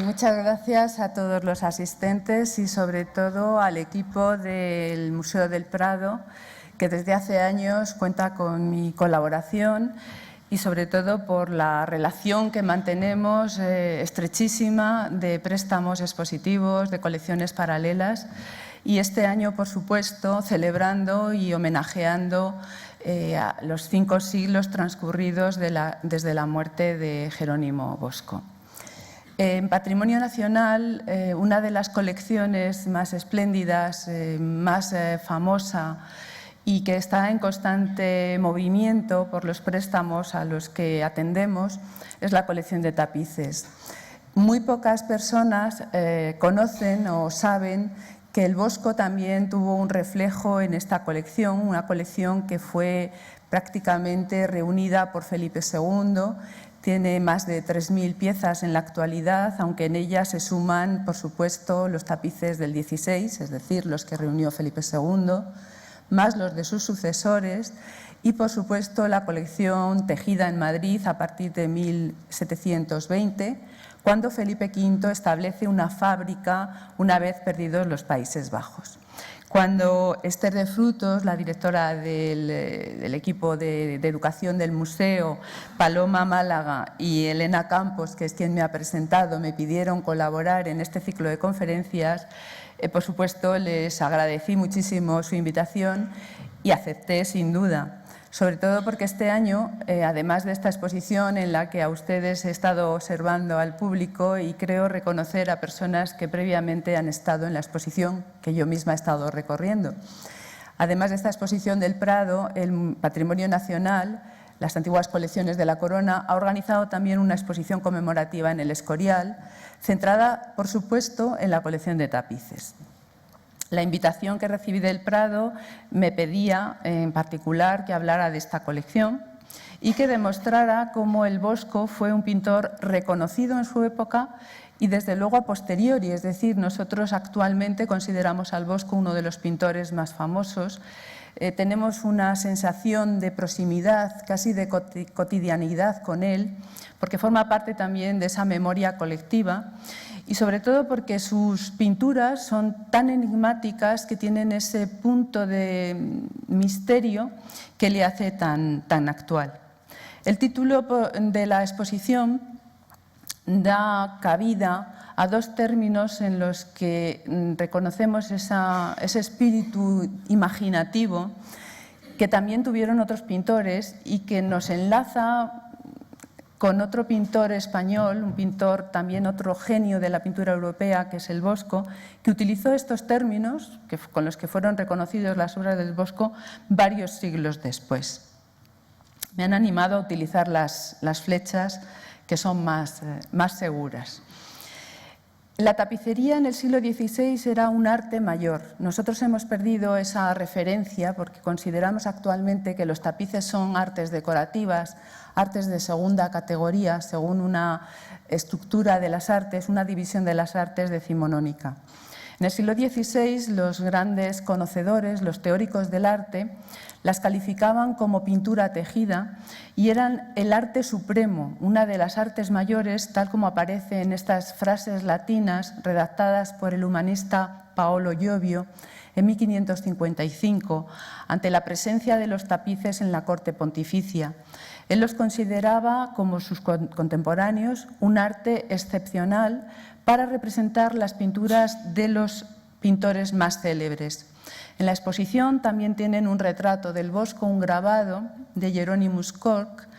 Muchas gracias a todos los asistentes y sobre todo al equipo del Museo del Prado, que desde hace años cuenta con mi colaboración y sobre todo por la relación que mantenemos estrechísima de préstamos expositivos, de colecciones paralelas y este año, por supuesto, celebrando y homenajeando a los 5 siglos transcurridos desde la muerte de Jerónimo Bosco. En Patrimonio Nacional, una de las colecciones más espléndidas, más famosa y que está en constante movimiento por los préstamos a los que atendemos es la colección de tapices. Muy pocas personas conocen o saben que el Bosco también tuvo un reflejo en esta colección, una colección que fue prácticamente reunida por Felipe II. Tiene más de 3.000 piezas en la actualidad, aunque en ellas se suman, por supuesto, los tapices del XVI, es decir, los que reunió Felipe II, más los de sus sucesores y, por supuesto, la colección tejida en Madrid a partir de 1720, cuando Felipe V establece una fábrica una vez perdidos los Países Bajos. Cuando Esther de Frutos, la directora del equipo de educación del museo, Paloma Málaga y Elena Campos, que es quien me ha presentado, me pidieron colaborar en este ciclo de conferencias, por supuesto les agradecí muchísimo su invitación y acepté sin duda. Sobre todo porque este año, además de esta exposición en la que a ustedes he estado observando al público y creo reconocer a personas que previamente han estado en la exposición que yo misma he estado recorriendo. Además de esta exposición del Prado, el Patrimonio Nacional, las antiguas colecciones de la Corona, ha organizado también una exposición conmemorativa en el Escorial, centrada, por supuesto, en la colección de tapices. La invitación que recibí del Prado me pedía, en particular, que hablara de esta colección y que demostrara cómo el Bosco fue un pintor reconocido en su época y, desde luego, a posteriori. Es decir, nosotros actualmente consideramos al Bosco uno de los pintores más famosos. Tenemos una sensación de proximidad, casi de cotidianidad con él, porque forma parte también de esa memoria colectiva. Y sobre todo porque sus pinturas son tan enigmáticas que tienen ese punto de misterio que le hace tan actual. El título de la exposición da cabida a 2 términos en los que reconocemos ese espíritu imaginativo que también tuvieron otros pintores y que nos enlaza con otro pintor español, un pintor también otro genio de la pintura europea, que es el Bosco, que utilizó estos términos con los que fueron reconocidos las obras del Bosco varios siglos después. Me han animado a utilizar las flechas que son más seguras. La tapicería en el siglo XVI era un arte mayor. Nosotros hemos perdido esa referencia porque consideramos actualmente que los tapices son artes decorativas, artes de segunda categoría, según una estructura de las artes, una división de las artes decimonónica. En el siglo XVI, los grandes conocedores, los teóricos del arte, las calificaban como pintura tejida y eran el arte supremo, una de las artes mayores, tal como aparece en estas frases latinas redactadas por el humanista Paolo Giovio en 1555, ante la presencia de los tapices en la corte pontificia. Él los consideraba, como sus contemporáneos, un arte excepcional para representar las pinturas de los pintores más célebres. En la exposición también tienen un retrato del Bosco, un grabado de Hieronymus Kork,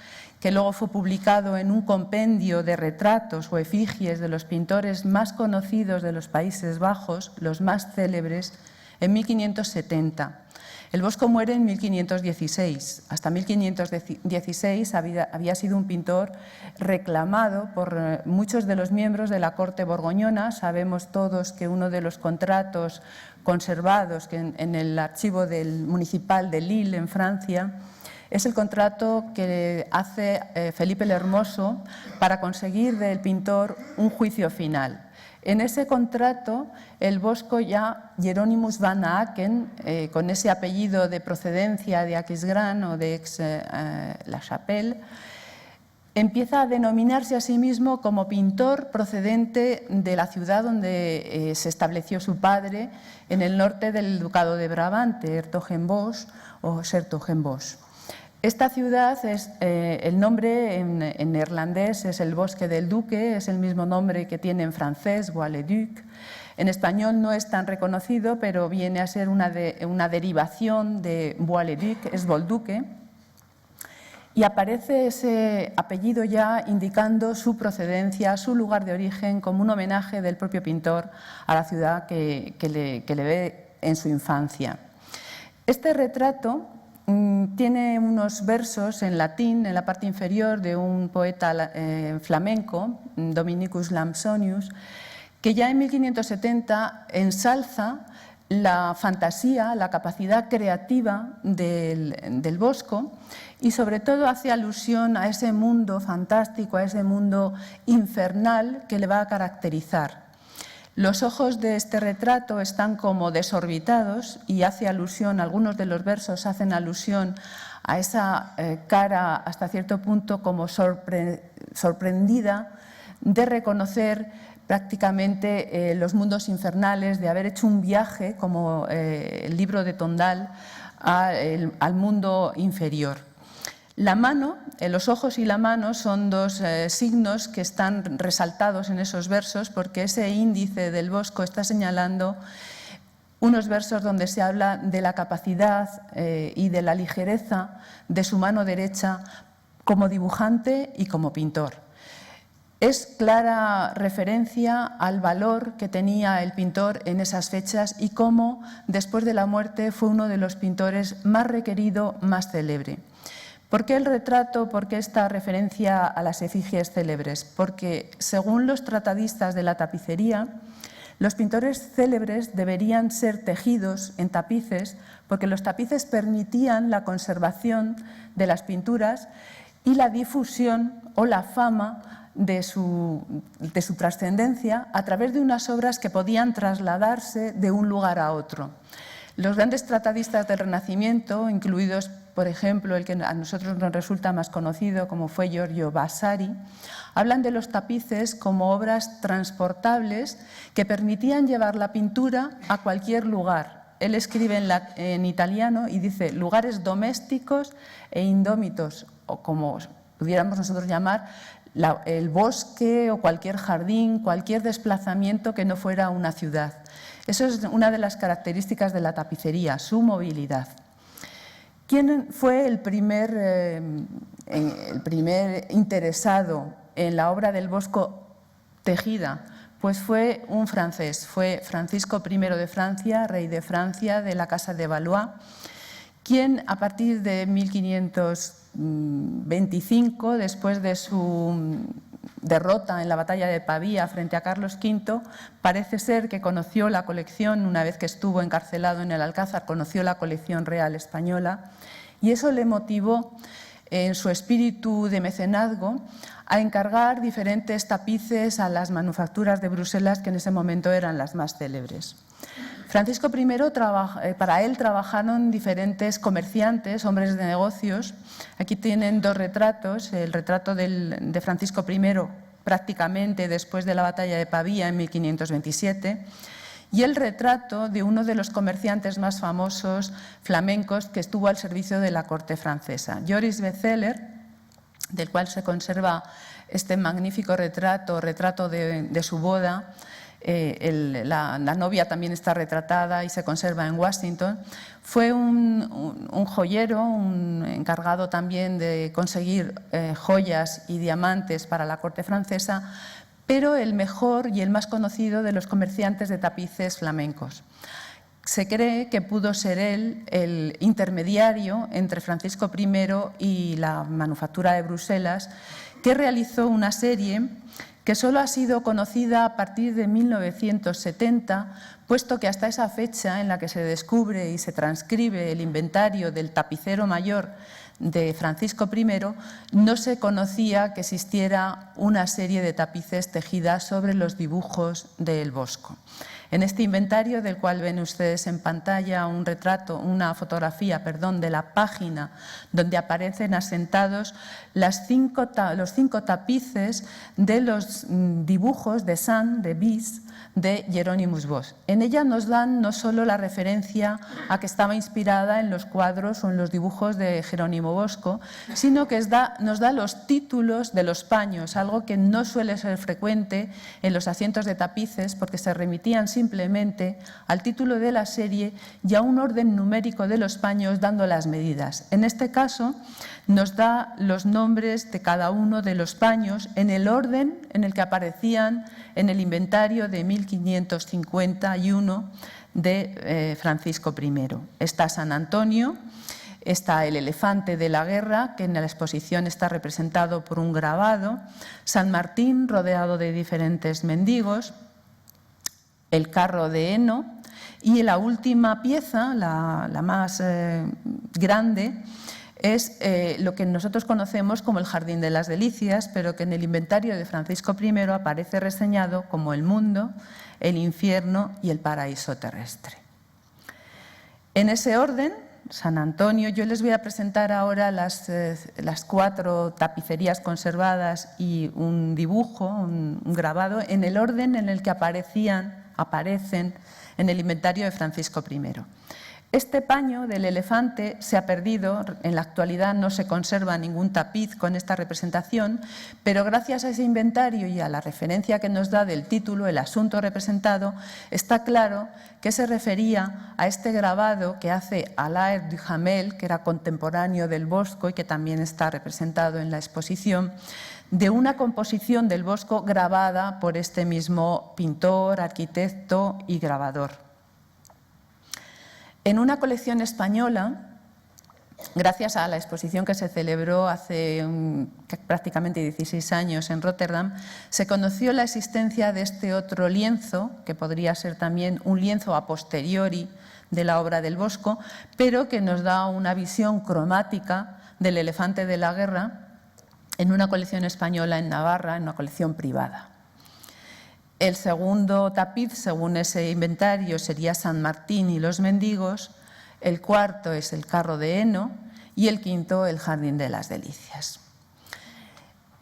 que luego fue publicado en un compendio de retratos o efigies de los pintores más conocidos de los Países Bajos, los más célebres, en 1570. El Bosco muere en 1516. Hasta 1516 había sido un pintor reclamado por muchos de los miembros de la corte borgoñona. Sabemos todos que uno de los contratos conservados en el archivo municipal de Lille, en Francia, es el contrato que hace Felipe el Hermoso para conseguir del pintor un juicio final. En ese contrato, el Bosco ya, Hieronymus van Aken, con ese apellido de procedencia de Aquisgrán o de Aix-la-Chapelle, empieza a denominarse a sí mismo como pintor procedente de la ciudad donde se estableció su padre, en el norte del Ducado de Brabante, 's-Hertogenbosch o 's-Hertogenbosch. Esta ciudad, el nombre en neerlandés es el Bosque del Duque, es el mismo nombre que tiene en francés, Bois-le-Duc. En español no es tan reconocido, pero viene a ser una derivación de Bois-le-Duc, es Bolduque. Y aparece ese apellido ya indicando su procedencia, su lugar de origen, como un homenaje del propio pintor a la ciudad que le ve en su infancia. Este retrato tiene unos versos en latín, en la parte inferior, de un poeta flamenco, Dominicus Lampsonius, que ya en 1570 ensalza la fantasía, la capacidad creativa del Bosco y sobre todo hace alusión a ese mundo fantástico, a ese mundo infernal que le va a caracterizar. Los ojos de este retrato están como desorbitados y hace alusión, algunos de los versos hacen alusión a esa cara hasta cierto punto como sorprendida de reconocer prácticamente los mundos infernales, de haber hecho un viaje, como el libro de Tondal, al mundo inferior. La mano, los ojos y la mano son dos signos que están resaltados en esos versos porque ese índice del Bosco está señalando unos versos donde se habla de la capacidad y de la ligereza de su mano derecha como dibujante y como pintor. Es clara referencia al valor que tenía el pintor en esas fechas y cómo, después de la muerte, fue uno de los pintores más requerido, más célebre. ¿Por qué el retrato? ¿Por qué esta referencia a las efigies célebres? Porque, según los tratadistas de la tapicería, los pintores célebres deberían ser tejidos en tapices porque los tapices permitían la conservación de las pinturas y la difusión o la fama de su trascendencia a través de unas obras que podían trasladarse de un lugar a otro. Los grandes tratadistas del Renacimiento, incluidos, por ejemplo, el que a nosotros nos resulta más conocido, como fue Giorgio Vasari, hablan de los tapices como obras transportables que permitían llevar la pintura a cualquier lugar. Él escribe en italiano y dice lugares domésticos e indómitos, o como pudiéramos nosotros llamar el bosque o cualquier jardín, cualquier desplazamiento que no fuera una ciudad. Eso es una de las características de la tapicería, su movilidad. ¿Quién fue el primer interesado en la obra del Bosco tejida? Pues fue un francés, fue Francisco I de Francia, rey de Francia, de la Casa de Valois, quien a partir de 1525, después de su derrota en la batalla de Pavía frente a Carlos V, parece ser que conoció la colección, una vez que estuvo encarcelado en el Alcázar, conoció la colección real española y eso le motivó en su espíritu de mecenazgo a encargar diferentes tapices a las manufacturas de Bruselas que en ese momento eran las más célebres. Francisco I, para él trabajaron diferentes comerciantes, hombres de negocios. Aquí tienen dos retratos, el retrato de Francisco I prácticamente después de la batalla de Pavía en 1527 y el retrato de uno de los comerciantes más famosos flamencos que estuvo al servicio de la corte francesa, Joris Bezeler, del cual se conserva este magnífico retrato de su boda. La novia también está retratada y se conserva en Washington. Fue un joyero, un encargado también de conseguir joyas y diamantes para la corte francesa, pero el mejor y el más conocido de los comerciantes de tapices flamencos. Se cree que pudo ser él el intermediario entre Francisco I y la manufactura de Bruselas, que realizó una serie que solo ha sido conocida a partir de 1970, puesto que hasta esa fecha en la que se descubre y se transcribe el inventario del tapicero mayor de Francisco I, no se conocía que existiera una serie de tapices tejidas sobre los dibujos del Bosco. En este inventario, del cual ven ustedes en pantalla una fotografía, de la página donde aparecen asentados los 5 tapices de los dibujos de Sant de Bis de Hieronymus Bosch. En ella nos dan no solo la referencia a que estaba inspirada en los cuadros o en los dibujos de Jerónimo Bosco, sino que nos da los títulos de los paños, algo que no suele ser frecuente en los asientos de tapices porque se remitían simplemente al título de la serie y a un orden numérico de los paños dando las medidas. En este caso nos da los nombres de cada uno de los paños en el orden en el que aparecían en el inventario de 1551 de Francisco I. Está San Antonio, está el elefante de la guerra, que en la exposición está representado por un grabado, San Martín rodeado de diferentes mendigos, el carro de heno y la última pieza, la más grande, es lo que nosotros conocemos como el Jardín de las Delicias, pero que en el inventario de Francisco I aparece reseñado como el mundo, el infierno y el paraíso terrestre. En ese orden, San Antonio, yo les voy a presentar ahora las 4 tapicerías conservadas y un dibujo, un grabado, en el orden en el que aparecen en el inventario de Francisco I. Este paño del elefante se ha perdido, en la actualidad no se conserva ningún tapiz con esta representación, pero gracias a ese inventario y a la referencia que nos da del título, el asunto representado, está claro que se refería a este grabado que hace Alain Duhamel, que era contemporáneo del Bosco y que también está representado en la exposición, de una composición del Bosco grabada por este mismo pintor, arquitecto y grabador. En una colección española, gracias a la exposición que se celebró hace prácticamente 16 años en Rotterdam, se conoció la existencia de este otro lienzo, que podría ser también un lienzo a posteriori de la obra del Bosco, pero que nos da una visión cromática del elefante de la guerra en una colección española en Navarra, en una colección privada. El segundo tapiz, según ese inventario, sería San Martín y los mendigos, el cuarto es el carro de heno y el quinto el Jardín de las Delicias.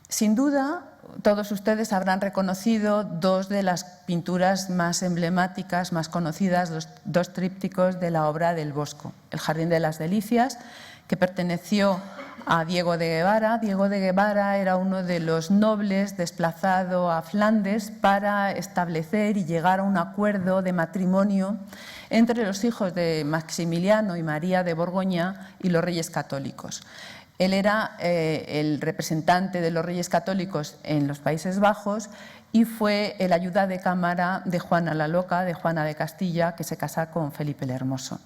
Sin duda, todos ustedes habrán reconocido 2 de las pinturas más emblemáticas, más conocidas, los 2 trípticos de la obra del Bosco. El Jardín de las Delicias, que perteneció a Diego de Guevara. Diego de Guevara era uno de los nobles desplazado a Flandes para establecer y llegar a un acuerdo de matrimonio entre los hijos de Maximiliano y María de Borgoña y los reyes católicos. Él era el representante de los reyes católicos en los Países Bajos y fue el ayuda de cámara de Juana la Loca, de Juana de Castilla, que se casa con Felipe el Hermoso.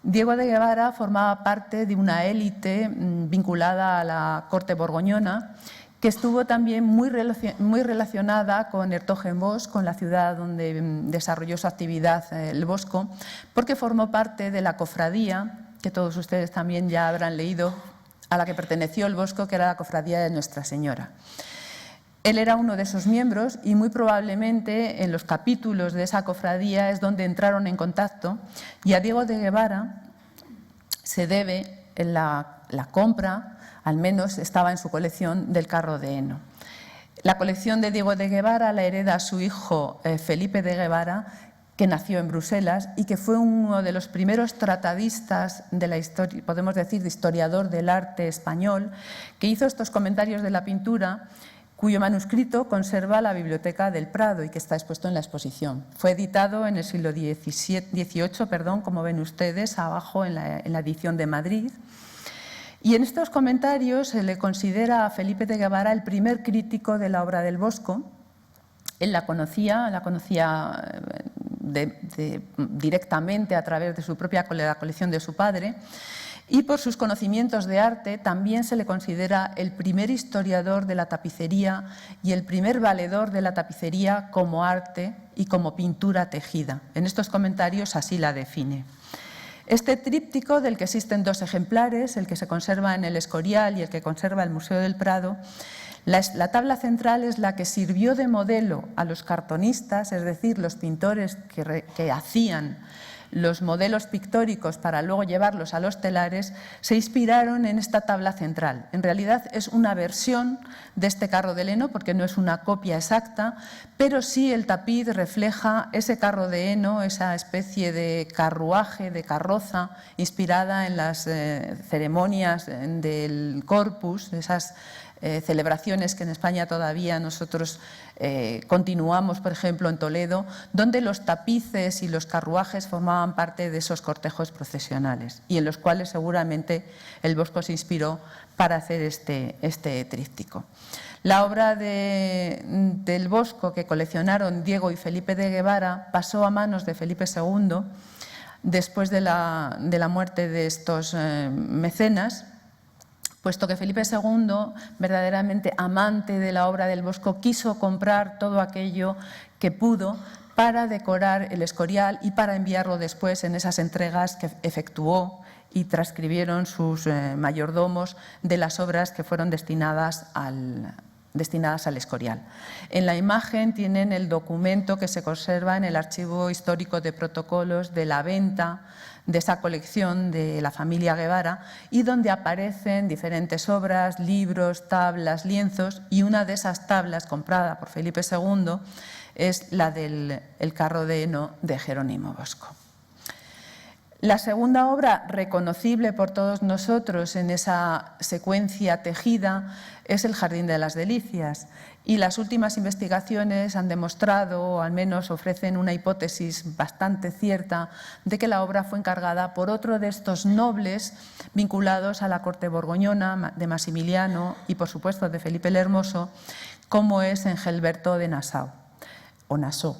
Diego de Guevara formaba parte de una élite vinculada a la corte borgoñona, que estuvo también muy relacionada con Hertogenbosch, con la ciudad donde desarrolló su actividad el Bosco, porque formó parte de la cofradía, que todos ustedes también ya habrán leído, a la que perteneció el Bosco, que era la cofradía de Nuestra Señora. Él era uno de esos miembros y muy probablemente en los capítulos de esa cofradía es donde entraron en contacto, y a Diego de Guevara se debe la compra, al menos estaba en su colección, del carro de heno. La colección de Diego de Guevara la hereda su hijo Felipe de Guevara, que nació en Bruselas y que fue uno de los primeros tratadistas de la historia, podemos decir, de historiador del arte español, que hizo estos comentarios de la pintura, cuyo manuscrito conserva la Biblioteca del Prado y que está expuesto en la exposición. Fue editado en el siglo XVIII, como ven ustedes abajo en la edición de Madrid. Y en estos comentarios se le considera a Felipe de Guevara el primer crítico de la obra del Bosco. Él la conocía directamente a través de la colección de su padre, y por sus conocimientos de arte también se le considera el primer historiador de la tapicería y el primer valedor de la tapicería como arte y como pintura tejida. En estos comentarios así la define. Este tríptico, del que existen 2 ejemplares, el que se conserva en el Escorial y el que conserva el Museo del Prado, La tabla central es la que sirvió de modelo a los cartonistas, es decir, los pintores que hacían los modelos pictóricos para luego llevarlos a los telares, se inspiraron en esta tabla central. En realidad es una versión de este carro de heno, porque no es una copia exacta, pero sí el tapiz refleja ese carro de heno, esa especie de carruaje, de carroza, inspirada en las ceremonias del Corpus, esas celebraciones que en España todavía nosotros continuamos, por ejemplo, en Toledo, donde los tapices y los carruajes formaban parte de esos cortejos procesionales y en los cuales seguramente el Bosco se inspiró para hacer este tríptico. La obra del Bosco que coleccionaron Diego y Felipe de Guevara pasó a manos de Felipe II después de la muerte de estos mecenas, puesto que Felipe II, verdaderamente amante de la obra del Bosco, quiso comprar todo aquello que pudo para decorar el Escorial y para enviarlo después en esas entregas que efectuó y transcribieron sus mayordomos de las obras que fueron destinadas al Escorial. En la imagen tienen el documento que se conserva en el Archivo Histórico de Protocolos de la venta de esa colección de la familia Guevara y donde aparecen diferentes obras, libros, tablas, lienzos, y una de esas tablas comprada por Felipe II es la del carro de heno de Jerónimo Bosco. La segunda obra reconocible por todos nosotros en esa secuencia tejida es el Jardín de las Delicias, y las últimas investigaciones han demostrado, o al menos ofrecen una hipótesis bastante cierta, de que la obra fue encargada por otro de estos nobles vinculados a la corte borgoñona de Maximiliano y, por supuesto, de Felipe el Hermoso, como es Engelberto de Nassau, o Nassau.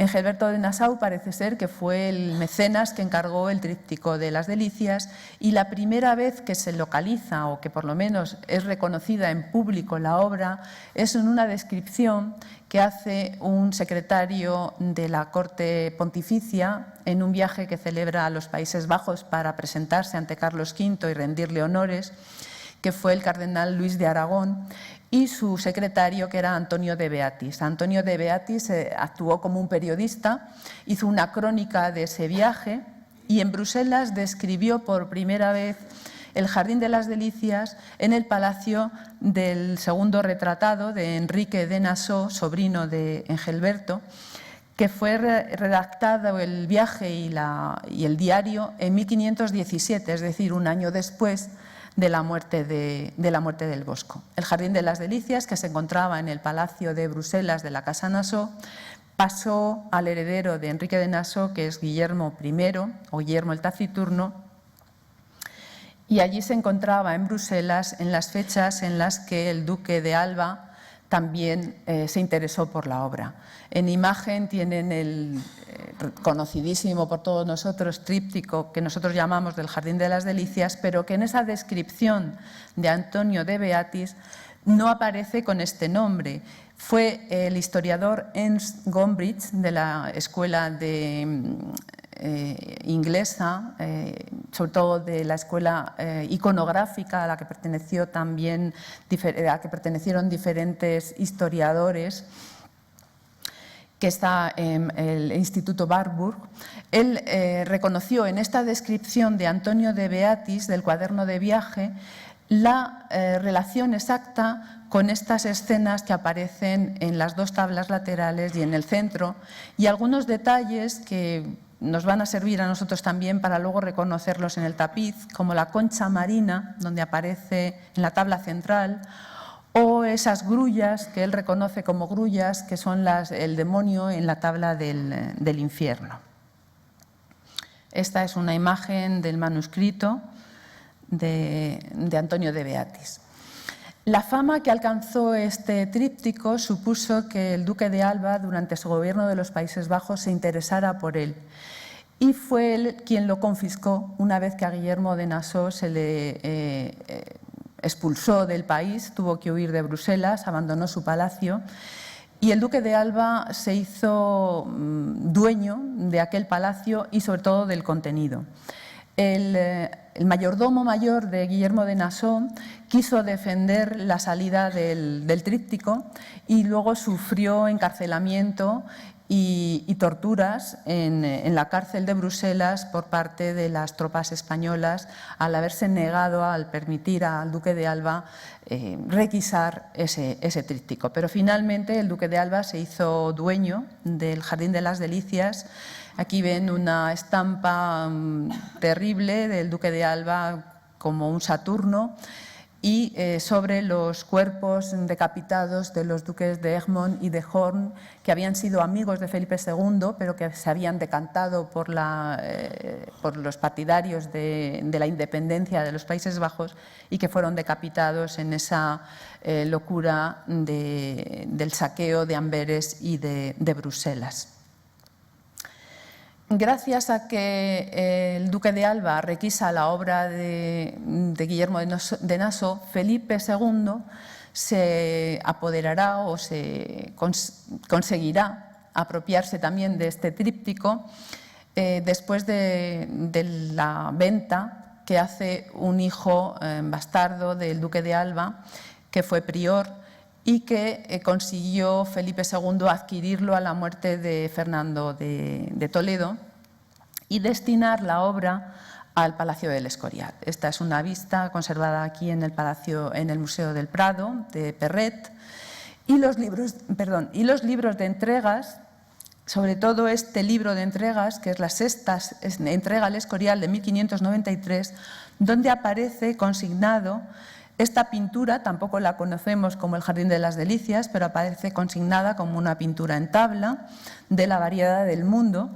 Engelberto de Nassau parece ser que fue el mecenas que encargó el tríptico de las Delicias, y la primera vez que se localiza, o que por lo menos es reconocida en público la obra, es en una descripción que hace un secretario de la corte pontificia en un viaje que celebra a los Países Bajos para presentarse ante Carlos V y rendirle honores, que fue el cardenal Luis de Aragón, y su secretario, que era Antonio de Beatis. Antonio de Beatis actuó como un periodista, hizo una crónica de ese viaje y en Bruselas describió por primera vez el Jardín de las Delicias en el palacio del segundo retratado de Enrique de Nassau, sobrino de Engelberto, que fue redactado el viaje y el diario en 1517, es decir, un año después de la muerte del Bosco. El Jardín de las Delicias, que se encontraba en el Palacio de Bruselas de la Casa Nassau, pasó al heredero de Enrique de Nassau, que es Guillermo I, o Guillermo el Taciturno, y allí se encontraba en Bruselas en las fechas en las que el duque de Alba también se interesó por la obra. En imagen tienen el conocidísimo por todos nosotros tríptico que nosotros llamamos del Jardín de las Delicias, pero que en esa descripción de Antonio de Beatis no aparece con este nombre. Fue el historiador Ernst Gombrich, de la escuela inglesa, sobre todo de la escuela iconográfica a la que pertenecieron diferentes historiadores, que está en el Instituto Warburg. Él reconoció en esta descripción de Antonio de Beatis, del cuaderno de viaje, la relación exacta con estas escenas que aparecen en las dos tablas laterales y en el centro, y algunos detalles que nos van a servir a nosotros también para luego reconocerlos en el tapiz, como la concha marina, donde aparece en la tabla central, o esas grullas que él reconoce como grullas, que son el demonio en la tabla del infierno. Esta es una imagen del manuscrito de Antonio de Beatis. La fama que alcanzó este tríptico supuso que el duque de Alba, durante su gobierno de los Países Bajos, se interesara por él, y fue él quien lo confiscó una vez que a Guillermo de Nassau se le expulsó del país, tuvo que huir de Bruselas, abandonó su palacio, y el duque de Alba se hizo dueño de aquel palacio y sobre todo del contenido. El el mayordomo mayor de Guillermo de Nassau quiso defender la salida del tríptico y luego sufrió encarcelamiento y torturas en la cárcel de Bruselas por parte de las tropas españolas al haberse negado al permitir al duque de Alba requisar ese tríptico. Pero finalmente el duque de Alba se hizo dueño del Jardín de las Delicias. Aquí ven una estampa terrible del duque de Alba como un Saturno y sobre los cuerpos decapitados de los duques de Egmont y de Hoorn, que habían sido amigos de Felipe II, pero que se habían decantado por los partidarios de la independencia de los Países Bajos y que fueron decapitados en esa locura del saqueo de Amberes y de Bruselas. Gracias a que el duque de Alba requisa la obra de Guillermo de Nassau, Felipe II se apoderará o se conseguirá apropiarse también de este tríptico después de la venta que hace un hijo bastardo del duque de Alba, que fue prior, y que consiguió Felipe II adquirirlo a la muerte de Fernando de Toledo y destinar la obra al Palacio del Escorial. Esta es una vista conservada aquí en el Museo del Prado de Perret, y los libros de entregas, sobre todo este libro de entregas, que es la sexta entrega al Escorial de 1593, donde aparece consignado esta pintura. Tampoco la conocemos como el Jardín de las Delicias, pero aparece consignada como una pintura en tabla de la Variedad del Mundo,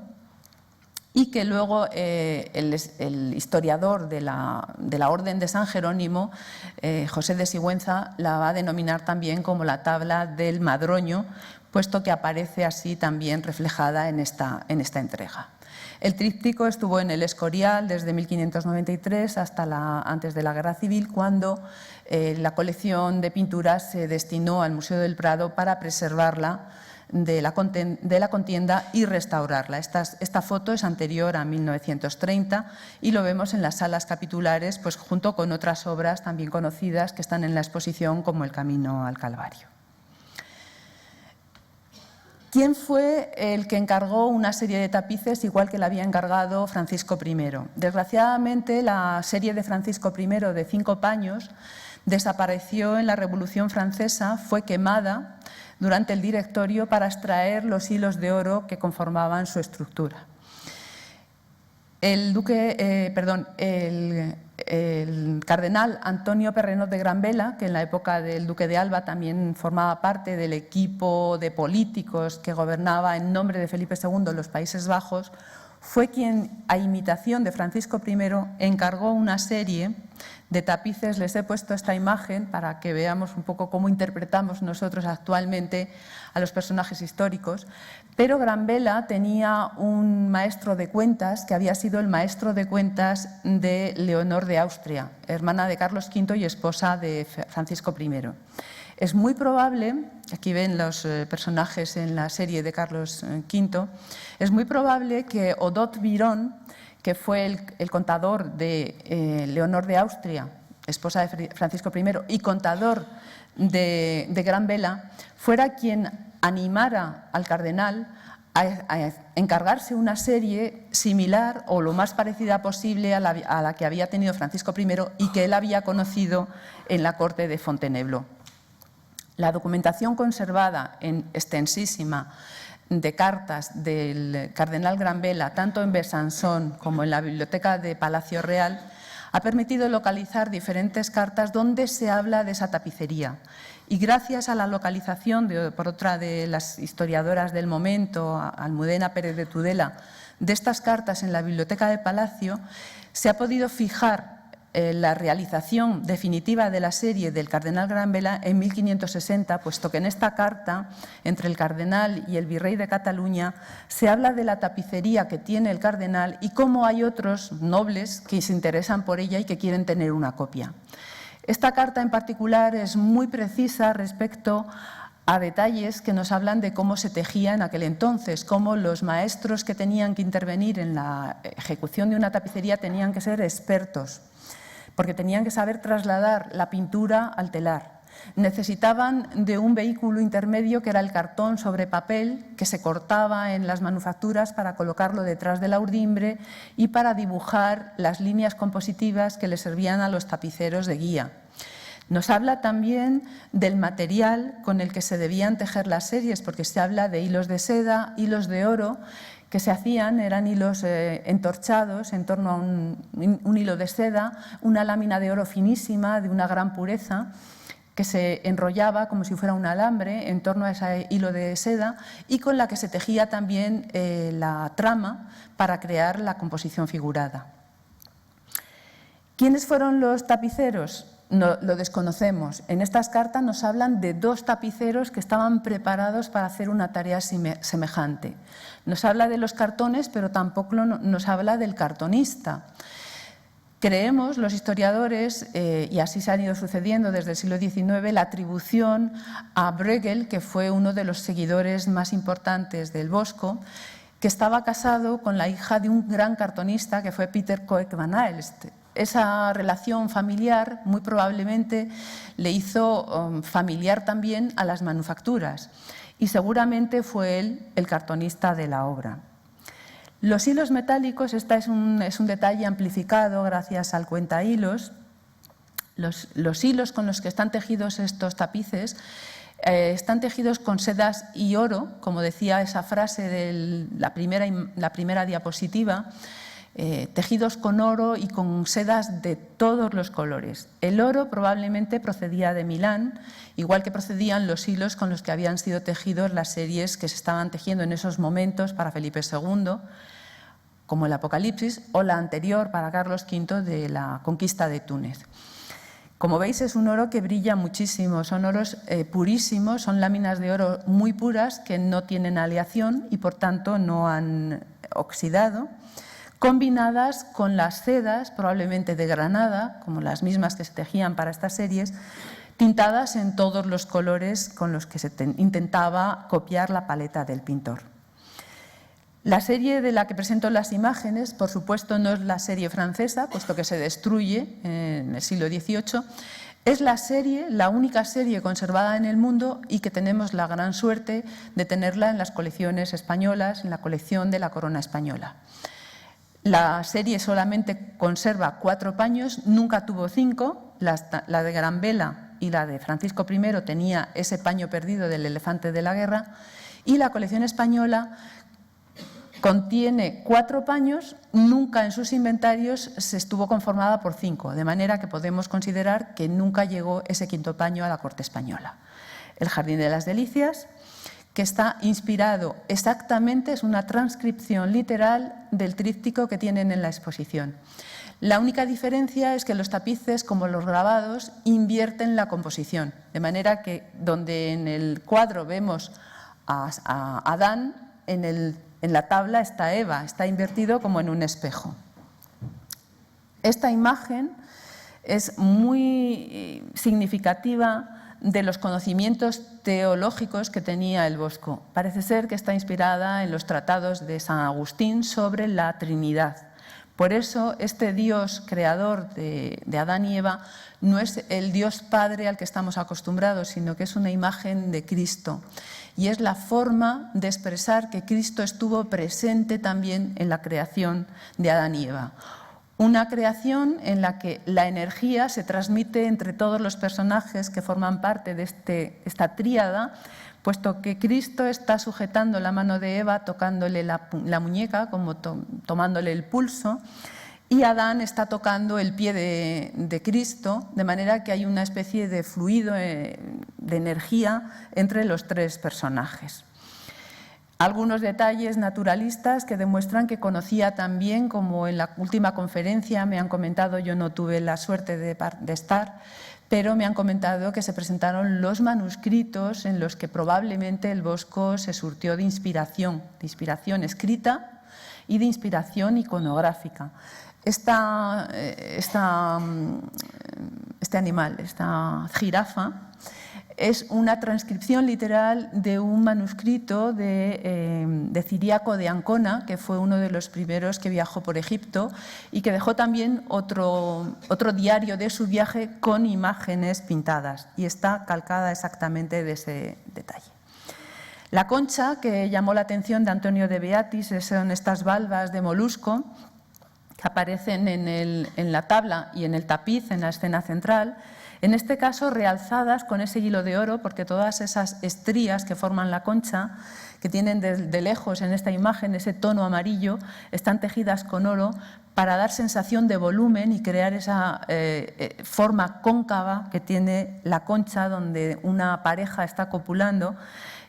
y que luego el historiador de la Orden de San Jerónimo, José de Sigüenza, la va a denominar también como la tabla del Madroño, puesto que aparece así también reflejada en esta entrega. El tríptico estuvo en el Escorial desde 1593 hasta antes de la Guerra Civil, cuando la colección de pinturas se destinó al Museo del Prado para preservarla de la contienda y restaurarla. Esta foto es anterior a 1930 y lo vemos en las salas capitulares, pues junto con otras obras también conocidas que están en la exposición, como El Camino al Calvario. ¿Quién fue el que encargó una serie de tapices igual que la había encargado Francisco I? Desgraciadamente, la serie de Francisco I de 5 paños desapareció en la Revolución Francesa, fue quemada durante el Directorio para extraer los hilos de oro que conformaban su estructura. El cardenal Antonio Perrenot de Granvela, que en la época del duque de Alba también formaba parte del equipo de políticos que gobernaba en nombre de Felipe II los Países Bajos, fue quien, a imitación de Francisco I, encargó una serie de tapices. Les he puesto esta imagen para que veamos un poco cómo interpretamos nosotros actualmente a los personajes históricos. Pero Granvela tenía un maestro de cuentas que había sido el maestro de cuentas de Leonor de Austria, hermana de Carlos V y esposa de Francisco I. Es muy probable, aquí ven los personajes en la serie de Carlos V, es muy probable que Odot Biron, que fue el contador de Leonor de Austria, esposa de Francisco I, y contador de Granvela, fuera quien animara al cardenal a encargarse una serie similar o lo más parecida posible a la que había tenido Francisco I y que él había conocido en la corte de Fontainebleau. La documentación conservada extensísima de cartas del cardenal Granvela, tanto en Besançon como en la biblioteca de Palacio Real, ha permitido localizar diferentes cartas donde se habla de esa tapicería. Y gracias a la localización por otra de las historiadoras del momento, Almudena Pérez de Tudela, de estas cartas en la biblioteca de Palacio, se ha podido fijar la realización definitiva de la serie del cardenal Granvela en 1560, puesto que en esta carta, entre el cardenal y el virrey de Cataluña, se habla de la tapicería que tiene el cardenal y cómo hay otros nobles que se interesan por ella y que quieren tener una copia. Esta carta en particular es muy precisa respecto a detalles que nos hablan de cómo se tejía en aquel entonces, cómo los maestros que tenían que intervenir en la ejecución de una tapicería tenían que ser expertos, porque tenían que saber trasladar la pintura al telar. Necesitaban de un vehículo intermedio que era el cartón sobre papel que se cortaba en las manufacturas para colocarlo detrás de la urdimbre y para dibujar las líneas compositivas que les servían a los tapiceros de guía. Nos habla también del material con el que se debían tejer las series, porque se habla de hilos de seda, hilos de oro, que se hacían, eran hilos entorchados en torno a un hilo de seda, una lámina de oro finísima, de una gran pureza, que se enrollaba como si fuera un alambre en torno a ese hilo de seda y con la que se tejía también la trama para crear la composición figurada. ¿Quiénes fueron los tapiceros? No, lo desconocemos. En estas cartas nos hablan de 2 tapiceros que estaban preparados para hacer una tarea semejante. Nos habla de los cartones, pero tampoco nos habla del cartonista. Creemos, los historiadores, y así se han ido sucediendo desde el siglo XIX, la atribución a Bruegel, que fue uno de los seguidores más importantes del Bosco, que estaba casado con la hija de un gran cartonista que fue Peter Coek van Aelst. Esa relación familiar muy probablemente le hizo familiar también a las manufacturas y seguramente fue él el cartonista de la obra. Los hilos metálicos, este es un detalle amplificado gracias al cuentahilos. Los hilos con los que están tejidos estos tapices están tejidos con sedas y oro, como decía esa frase de la primera diapositiva, tejidos con oro y con sedas de todos los colores. El oro probablemente procedía de Milán, igual que procedían los hilos con los que habían sido tejidos las series que se estaban tejiendo en esos momentos para Felipe II, como el Apocalipsis, o la anterior para Carlos V de la conquista de Túnez. Como veis, es un oro que brilla muchísimo, son oros purísimos, son láminas de oro muy puras que no tienen aleación y por tanto no han oxidado, combinadas con las sedas, probablemente de Granada, como las mismas que se tejían para estas series, tintadas en todos los colores con los que se intentaba copiar la paleta del pintor. La serie de la que presento las imágenes, por supuesto, no es la serie francesa, puesto que se destruye en el siglo XVIII, es la única serie conservada en el mundo y que tenemos la gran suerte de tenerla en las colecciones españolas, en la colección de la Corona Española. La serie solamente conserva 4 paños, nunca tuvo 5, la de Gran Vela y la de Francisco I tenía ese paño perdido del elefante de la guerra y la colección española contiene 4 paños, nunca en sus inventarios se estuvo conformada por 5, de manera que podemos considerar que nunca llegó ese 5.º paño a la corte española. El Jardín de las Delicias, que está inspirado exactamente, es una transcripción literal del tríptico que tienen en la exposición. La única diferencia es que los tapices, como los grabados, invierten la composición, de manera que donde en el cuadro vemos a Adán, en la tabla está Eva, está invertido como en un espejo. Esta imagen es muy significativa de los conocimientos teológicos que tenía el Bosco. Parece ser que está inspirada en los tratados de San Agustín sobre la Trinidad. Por eso, este Dios creador de Adán y Eva no es el Dios Padre al que estamos acostumbrados, sino que es una imagen de Cristo. Y es la forma de expresar que Cristo estuvo presente también en la creación de Adán y Eva. Una creación en la que la energía se transmite entre todos los personajes que forman parte de esta tríada, puesto que Cristo está sujetando la mano de Eva, tocándole la muñeca, como tomándole el pulso, y Adán está tocando el pie de Cristo, de manera que hay una especie de fluido de energía entre los 3 personajes. Algunos detalles naturalistas que demuestran que conocía también, como en la última conferencia me han comentado, yo no tuve la suerte de estar, pero me han comentado que se presentaron los manuscritos en los que probablemente el Bosco se surtió de inspiración escrita y de inspiración iconográfica. Este animal, esta jirafa, es una transcripción literal de un manuscrito de Ciriaco de Ancona, que fue uno de los primeros que viajó por Egipto y que dejó también otro diario de su viaje con imágenes pintadas, y está calcada exactamente de ese detalle. La concha que llamó la atención de Antonio de Beatis son estas valvas de molusco que aparecen en la tabla y en el tapiz, en la escena central, en este caso realzadas con ese hilo de oro, porque todas esas estrías que forman la concha, que tienen de lejos en esta imagen ese tono amarillo, están tejidas con oro para dar sensación de volumen y crear esa forma cóncava que tiene la concha, donde una pareja está copulando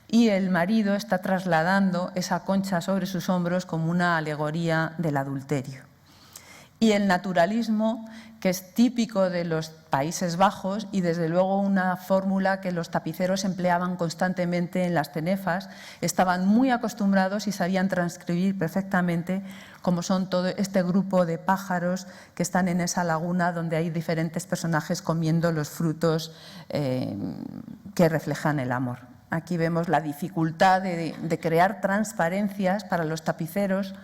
y el marido está trasladando esa concha sobre sus hombros como una alegoría del adulterio. Y el naturalismo, que es típico de los Países Bajos y desde luego una fórmula que los tapiceros empleaban constantemente en las cenefas, estaban muy acostumbrados y sabían transcribir perfectamente como son todo este grupo de pájaros que están en esa laguna donde hay diferentes personajes comiendo los frutos que reflejan el amor. Aquí vemos la dificultad de crear transparencias para los tapiceros,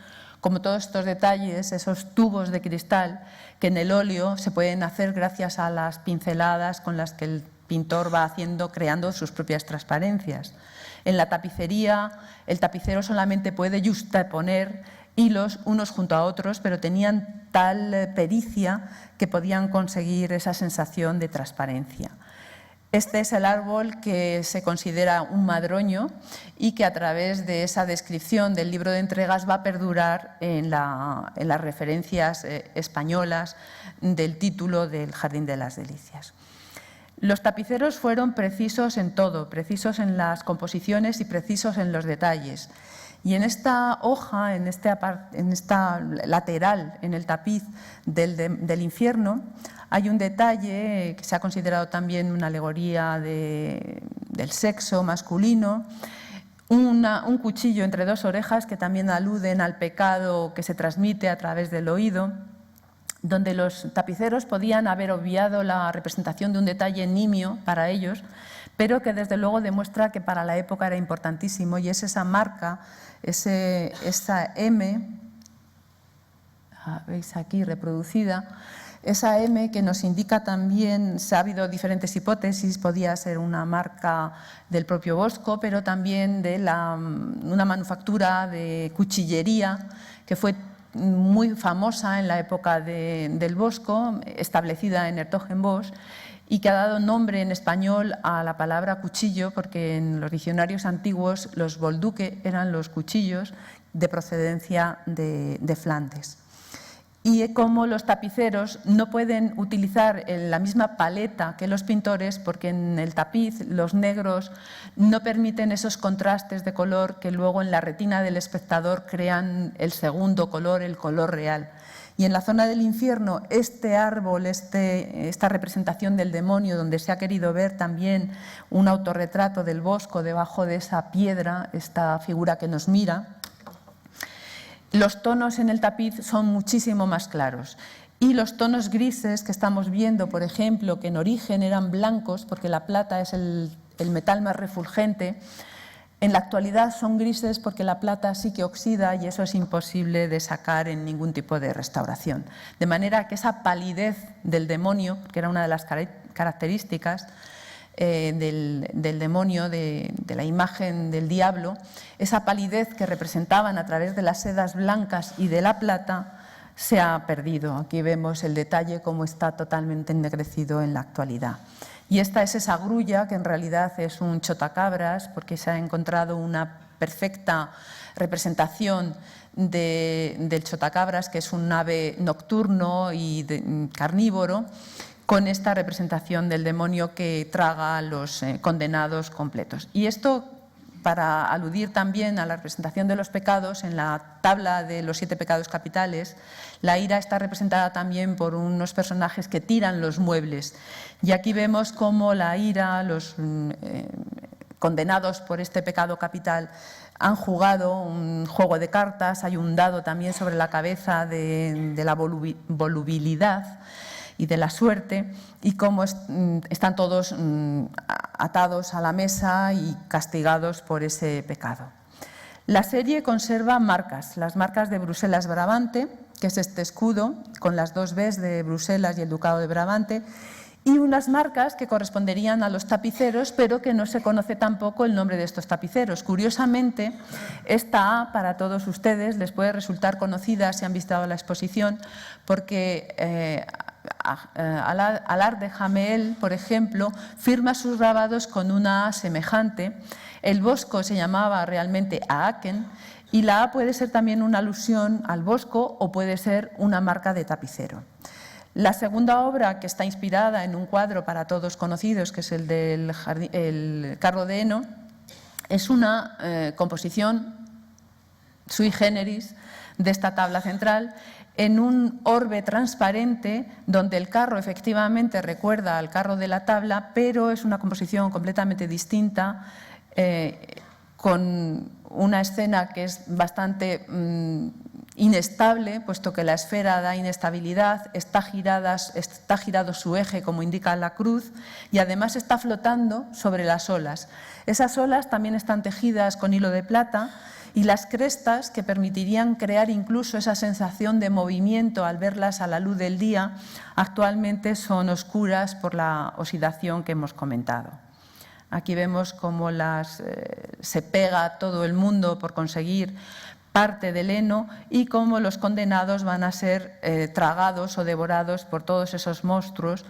como todos estos detalles, esos tubos de cristal que en el óleo se pueden hacer gracias a las pinceladas con las que el pintor va creando sus propias transparencias. En la tapicería, el tapicero solamente puede justaponer hilos unos junto a otros, pero tenían tal pericia que podían conseguir esa sensación de transparencia. Este es el árbol que se considera un madroño y que a través de esa descripción del libro de entregas va a perdurar en las referencias españolas del título del Jardín de las Delicias. Los tapiceros fueron precisos en todo, precisos en las composiciones y precisos en los detalles. Y en esta hoja, en esta lateral, en el tapiz del infierno, hay un detalle que se ha considerado también una alegoría del sexo masculino, un cuchillo entre dos orejas que también aluden al pecado que se transmite a través del oído, donde los tapiceros podían haber obviado la representación de un detalle nimio para ellos, pero que desde luego demuestra que para la época era importantísimo, y es esa marca, esa M, veis aquí reproducida, esa M que nos indica también, ha habido diferentes hipótesis, podía ser una marca del propio Bosco, pero también de una manufactura de cuchillería que fue muy famosa en la época del Bosco, establecida en 's-Hertogenbosch, y que ha dado nombre en español a la palabra cuchillo, porque en los diccionarios antiguos los bolduque eran los cuchillos de procedencia de Flandes. Y como los tapiceros no pueden utilizar la misma paleta que los pintores, porque en el tapiz los negros no permiten esos contrastes de color que luego en la retina del espectador crean el segundo color, el color real. Y en la zona del infierno, este árbol, esta representación del demonio, donde se ha querido ver también un autorretrato del Bosco debajo de esa piedra, esta figura que nos mira, los tonos en el tapiz son muchísimo más claros. Y los tonos grises que estamos viendo, por ejemplo, que en origen eran blancos, porque la plata es el metal más refulgente, en la actualidad son grises porque la plata sí que oxida y eso es imposible de sacar en ningún tipo de restauración. De manera que esa palidez del demonio, que era una de las características del demonio, de la imagen del diablo, esa palidez que representaban a través de las sedas blancas y de la plata, se ha perdido. Aquí vemos el detalle cómo está totalmente ennegrecido en la actualidad. Y esta es esa grulla que en realidad es un chotacabras, porque se ha encontrado una perfecta representación del chotacabras, que es un ave nocturno y carnívoro, con esta representación del demonio que traga a los condenados completos. Y esto para aludir también a la representación de los pecados, en la tabla de los 7 pecados capitales, la ira está representada también por unos personajes que tiran los muebles. Y aquí vemos cómo la ira, los condenados por este pecado capital, han jugado un juego de cartas, hay un dado también sobre la cabeza de la volubilidad, y de la suerte, y cómo están todos atados a la mesa y castigados por ese pecado. La serie conserva marcas, las marcas de Bruselas-Brabante, que es este escudo con las dos Bs de Bruselas y el Ducado de Brabante, y unas marcas que corresponderían a los tapiceros, pero que no se conoce tampoco el nombre de estos tapiceros. Curiosamente, esta A para todos ustedes les puede resultar conocida si han visto la exposición, porque Allard de Jameel, por ejemplo, firma sus grabados con una A semejante. El Bosco se llamaba realmente Aachen, y la A puede ser también una alusión al Bosco o puede ser una marca de tapicero. La segunda obra, que está inspirada en un cuadro para todos conocidos, que es el del Carro de Heno, es una composición sui generis de esta tabla central en un orbe transparente donde el carro efectivamente recuerda al carro de la tabla, pero es una composición completamente distinta, con una escena que es bastante inestable, puesto que la esfera da inestabilidad, está girado su eje, como indica la cruz, y además está flotando sobre las olas. Esas olas también están tejidas con hilo de plata, y las crestas, que permitirían crear incluso esa sensación de movimiento al verlas a la luz del día, actualmente son oscuras por la oxidación que hemos comentado. Aquí vemos cómo se pega todo el mundo por conseguir parte del heno y cómo los condenados van a ser tragados o devorados por todos esos monstruos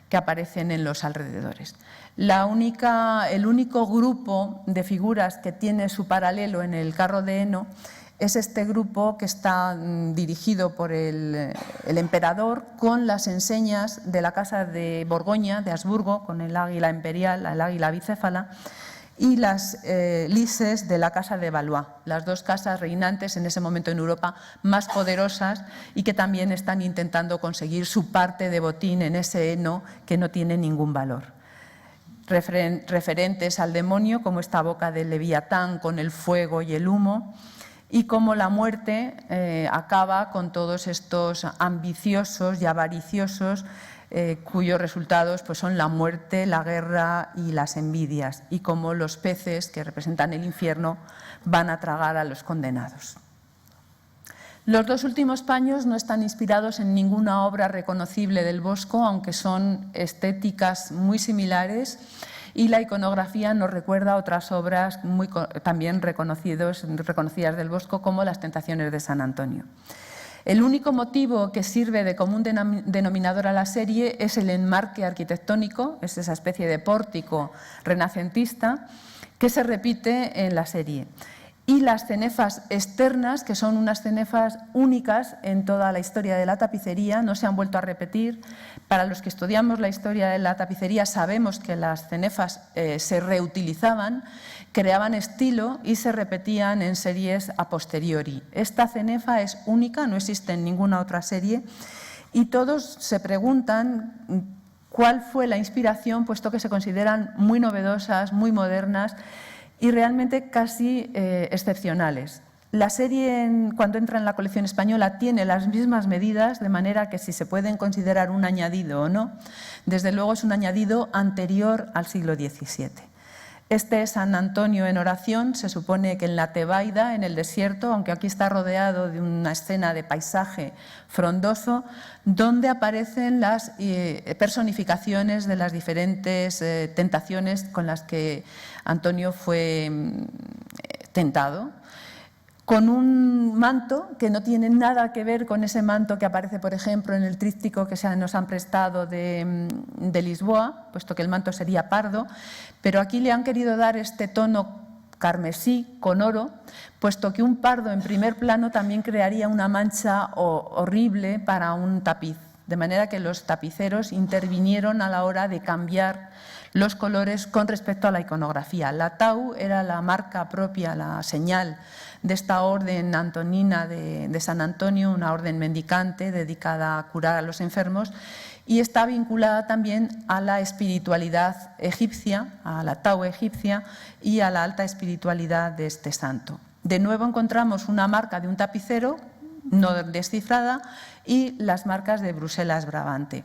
que aparecen en los alrededores. El único grupo de figuras que tiene su paralelo en el carro de heno es este grupo que está dirigido por el emperador, con las enseñas de la Casa de Borgoña, de Habsburgo, con el águila imperial, el águila bicéfala, y las lises de la Casa de Valois, las dos casas reinantes en ese momento en Europa más poderosas y que también están intentando conseguir su parte de botín en ese heno que no tiene ningún valor. Referentes al demonio, como esta boca del Leviatán con el fuego y el humo, y cómo la muerte acaba con todos estos ambiciosos y avariciosos cuyos resultados pues, son la muerte, la guerra y las envidias, y cómo los peces que representan el infierno van a tragar a los condenados. Los dos últimos paños no están inspirados en ninguna obra reconocible del Bosco, aunque son estéticas muy similares, y la iconografía nos recuerda a otras obras también reconocidas del Bosco, como las Tentaciones de San Antonio. El único motivo que sirve de común denominador a la serie es el enmarque arquitectónico, es esa especie de pórtico renacentista que se repite en la serie. Y las cenefas externas, que son unas cenefas únicas en toda la historia de la tapicería, no se han vuelto a repetir. Para los que estudiamos la historia de la tapicería sabemos que las cenefas se reutilizaban, creaban estilo y se repetían en series a posteriori. Esta cenefa es única, no existe en ninguna otra serie, y todos se preguntan cuál fue la inspiración, puesto que se consideran muy novedosas, muy modernas y realmente casi excepcionales. La serie, cuando entra en la colección española, tiene las mismas medidas, de manera que si se pueden considerar un añadido o no, desde luego es un añadido anterior al siglo XVII. Este es San Antonio en oración, se supone que en la Tebaida, en el desierto, aunque aquí está rodeado de una escena de paisaje frondoso, donde aparecen las personificaciones de las diferentes tentaciones con las que Antonio fue tentado, con un manto que no tiene nada que ver con ese manto que aparece, por ejemplo, en el tríptico que nos han prestado de Lisboa, puesto que el manto sería pardo, pero aquí le han querido dar este tono carmesí con oro, puesto que un pardo en primer plano también crearía una mancha horrible para un tapiz, de manera que los tapiceros intervinieron a la hora de cambiar los colores con respecto a la iconografía. La tau era la marca propia, la señal de esta orden antonina de San Antonio, una orden mendicante dedicada a curar a los enfermos, y está vinculada también a la espiritualidad egipcia, a la tau egipcia y a la alta espiritualidad de este santo. De nuevo encontramos una marca de un tapicero, no descifrada, y las marcas de Bruselas-Brabante.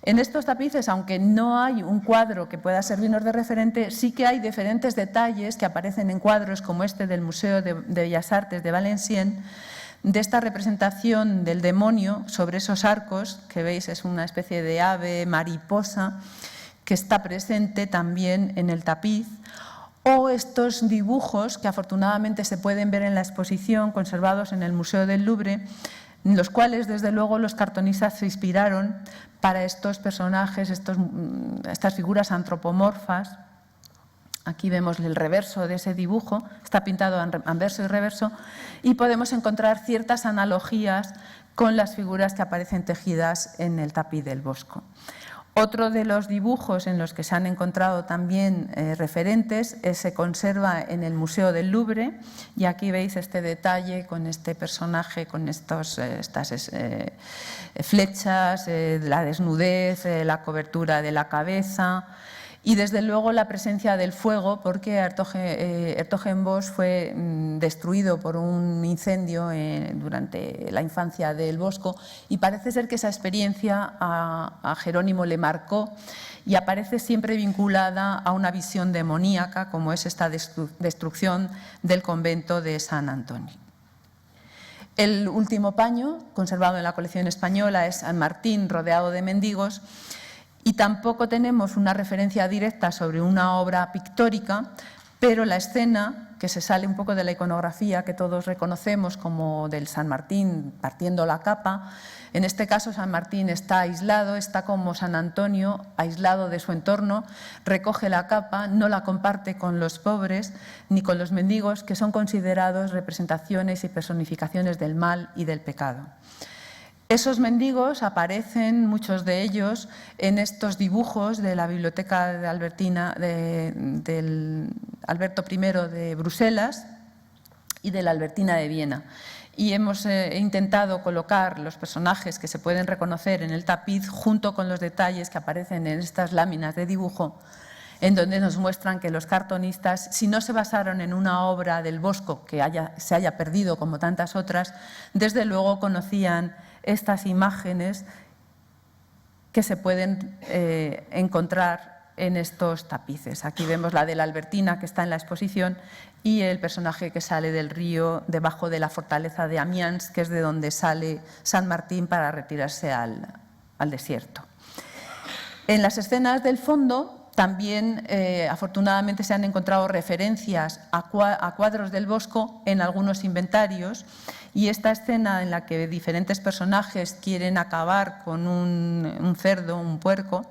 En estos tapices, aunque no hay un cuadro que pueda servirnos de referente, sí que hay diferentes detalles que aparecen en cuadros como este del Museo de Bellas Artes de Valenciennes, de esta representación del demonio sobre esos arcos, que veis es una especie de ave mariposa que está presente también en el tapiz, o estos dibujos que afortunadamente se pueden ver en la exposición conservados en el Museo del Louvre, en los cuales desde luego los cartonistas se inspiraron para estos personajes, estas figuras antropomorfas. Aquí vemos el reverso de ese dibujo, está pintado anverso y reverso, y podemos encontrar ciertas analogías con las figuras que aparecen tejidas en el tapiz del Bosco. Otro de los dibujos en los que se han encontrado también referentes se conserva en el Museo del Louvre, y aquí veis este detalle con este personaje, con estas flechas, la desnudez, la cobertura de la cabeza y desde luego la presencia del fuego, porque Hertogenbosch fue destruido por un incendio durante la infancia del Bosco, y parece ser que esa experiencia a Jerónimo le marcó y aparece siempre vinculada a una visión demoníaca, como es esta destrucción del convento de San Antonio. El último paño conservado en la colección española es San Martín rodeado de mendigos, y tampoco tenemos una referencia directa sobre una obra pictórica, pero la escena, que se sale un poco de la iconografía que todos reconocemos como del San Martín partiendo la capa, en este caso San Martín está aislado, está como San Antonio, aislado de su entorno, recoge la capa, no la comparte con los pobres ni con los mendigos, que son considerados representaciones y personificaciones del mal y del pecado. Esos mendigos aparecen, muchos de ellos, en estos dibujos de la biblioteca de Albertina, del Alberto I de Bruselas y de la Albertina de Viena. Y hemos intentado colocar los personajes que se pueden reconocer en el tapiz junto con los detalles que aparecen en estas láminas de dibujo, en donde nos muestran que los cartonistas, si no se basaron en una obra del Bosco que se haya perdido como tantas otras, desde luego conocían estas imágenes que se pueden encontrar en estos tapices. Aquí vemos la de la Albertina, que está en la exposición, y el personaje que sale del río debajo de la fortaleza de Amiens, que es de donde sale San Martín para retirarse al desierto. En las escenas del fondo también afortunadamente se han encontrado referencias a cuadros del Bosco en algunos inventarios, y esta escena en la que diferentes personajes quieren acabar con un cerdo, un puerco,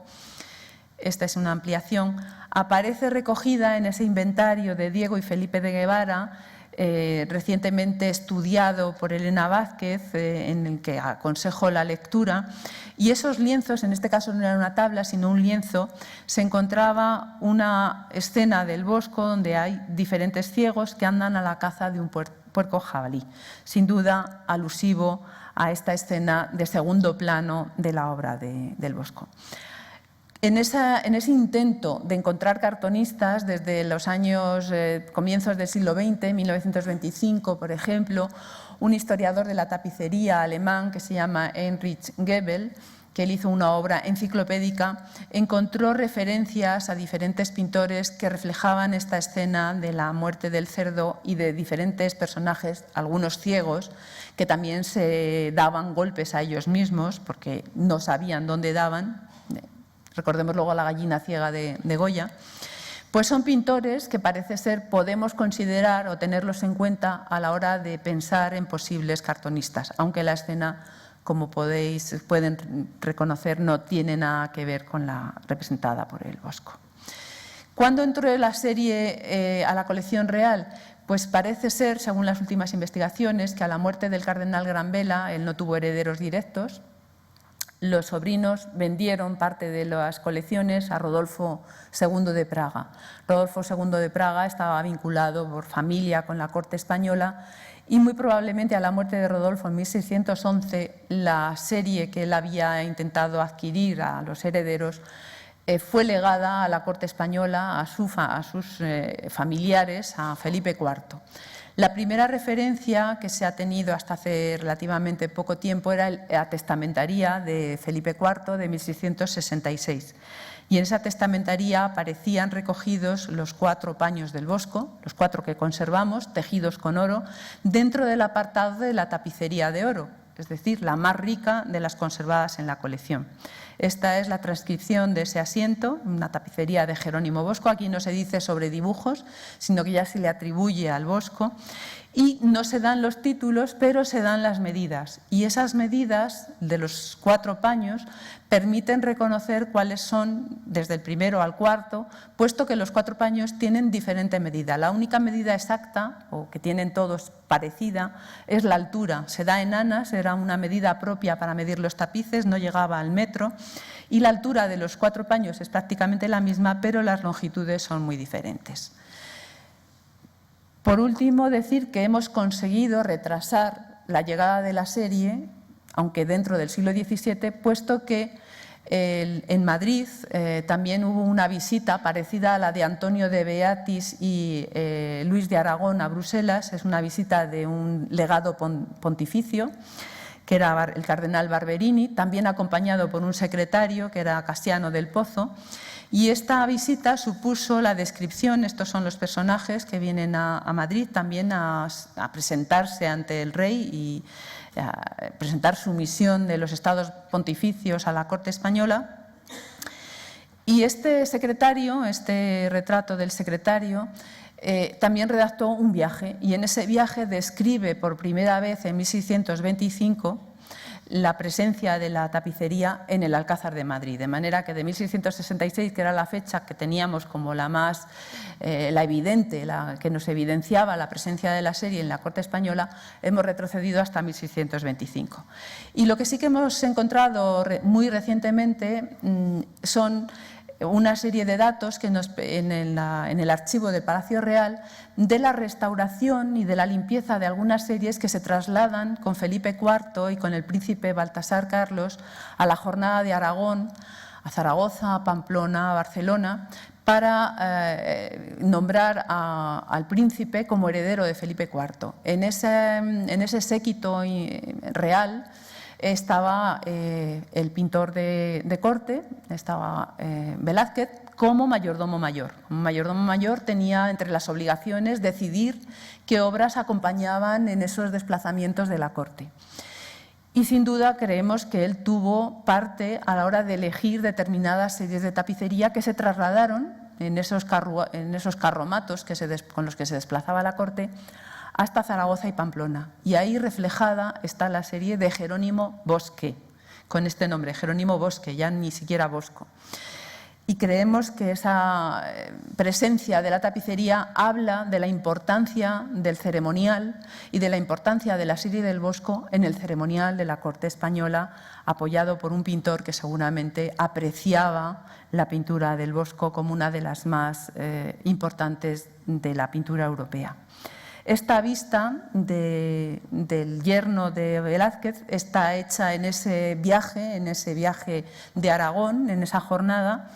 esta es una ampliación, aparece recogida en ese inventario de Diego y Felipe de Guevara, recientemente estudiado por Elena Vázquez, en el que aconsejo la lectura. Y esos lienzos, en este caso no era una tabla, sino un lienzo, se encontraba una escena del Bosco donde hay diferentes ciegos que andan a la caza de un puerco jabalí, sin duda alusivo a esta escena de segundo plano de la obra del Bosco. En ese intento de encontrar cartonistas desde los años comienzos del siglo XX, 1925, por ejemplo, un historiador de la tapicería alemán que se llama Heinrich Goebel, que él hizo una obra enciclopédica, encontró referencias a diferentes pintores que reflejaban esta escena de la muerte del cerdo y de diferentes personajes, algunos ciegos, que también se daban golpes a ellos mismos porque no sabían dónde daban. Recordemos luego la gallina ciega de Goya. Pues son pintores que parece ser podemos considerar o tenerlos en cuenta a la hora de pensar en posibles cartonistas, aunque la escena, como pueden reconocer, no tiene nada que ver con la representada por el Bosco. ¿Cuándo entró la serie a la colección real? Pues parece ser, según las últimas investigaciones, que a la muerte del cardenal Granvela él no tuvo herederos directos. Los sobrinos vendieron parte de las colecciones a Rodolfo II de Praga. Rodolfo II de Praga estaba vinculado por familia con la corte española y muy probablemente a la muerte de Rodolfo en 1611 la serie que él había intentado adquirir a los herederos fue legada a la corte española, a sus familiares, a Felipe IV. La primera referencia que se ha tenido hasta hace relativamente poco tiempo era la testamentaría de Felipe IV de 1666. Y en esa testamentaría aparecían recogidos los 4 paños del Bosco, los 4 que conservamos, tejidos con oro, dentro del apartado de la tapicería de oro, es decir, la más rica de las conservadas en la colección. Esta es la transcripción de ese asiento, una tapicería de Jerónimo Bosco. Aquí no se dice sobre dibujos, sino que ya se le atribuye al Bosco. Y no se dan los títulos, pero se dan las medidas. Y esas medidas de los 4 paños permiten reconocer cuáles son, desde el primero al cuarto, puesto que los 4 paños tienen diferente medida. La única medida exacta, o que tienen todos parecida, es la altura. Se da en anas, era una medida propia para medir los tapices, no llegaba al metro. Y la altura de los 4 paños es prácticamente la misma, pero las longitudes son muy diferentes. Por último, decir que hemos conseguido retrasar la llegada de la serie, aunque dentro del siglo XVII, puesto que en Madrid también hubo una visita parecida a la de Antonio de Beatis y Luis de Aragón a Bruselas. Es una visita de un legado pontificio, que era el cardenal Barberini, también acompañado por un secretario, que era Casiano del Pozo. Y esta visita supuso la descripción, estos son los personajes que vienen a Madrid también a presentarse ante el rey y a presentar su misión de los estados pontificios a la corte española. Y este secretario, este retrato del secretario, también redactó un viaje, y en ese viaje describe por primera vez en 1625 la presencia de la tapicería en el Alcázar de Madrid, de manera que de 1666, que era la fecha que teníamos como la más la evidente, la que nos evidenciaba la presencia de la serie en la corte española, hemos retrocedido hasta 1625. Y lo que sí que hemos encontrado muy recientemente son una serie de datos que en el archivo del Palacio Real de la restauración y de la limpieza de algunas series que se trasladan con Felipe IV y con el príncipe Baltasar Carlos a la jornada de Aragón, a Zaragoza, a Pamplona, a Barcelona, para nombrar al príncipe como heredero de Felipe IV. En ese séquito real estaba el pintor de corte, estaba Velázquez, como mayordomo mayor. Como mayordomo mayor tenía entre las obligaciones decidir qué obras acompañaban en esos desplazamientos de la corte. Y sin duda creemos que él tuvo parte a la hora de elegir determinadas series de tapicería que se trasladaron en esos carromatos con los que se desplazaba la corte hasta Zaragoza y Pamplona. Y ahí reflejada está la serie de Jerónimo Bosque, con este nombre, Jerónimo Bosque, ya ni siquiera Bosco. Y creemos que esa presencia de la tapicería habla de la importancia del ceremonial y de la importancia de la serie del Bosco en el ceremonial de la corte española, apoyado por un pintor que seguramente apreciaba la pintura del Bosco como una de las más importantes de la pintura europea. Esta vista del yerno de Velázquez está hecha en ese viaje de Aragón, en esa jornada,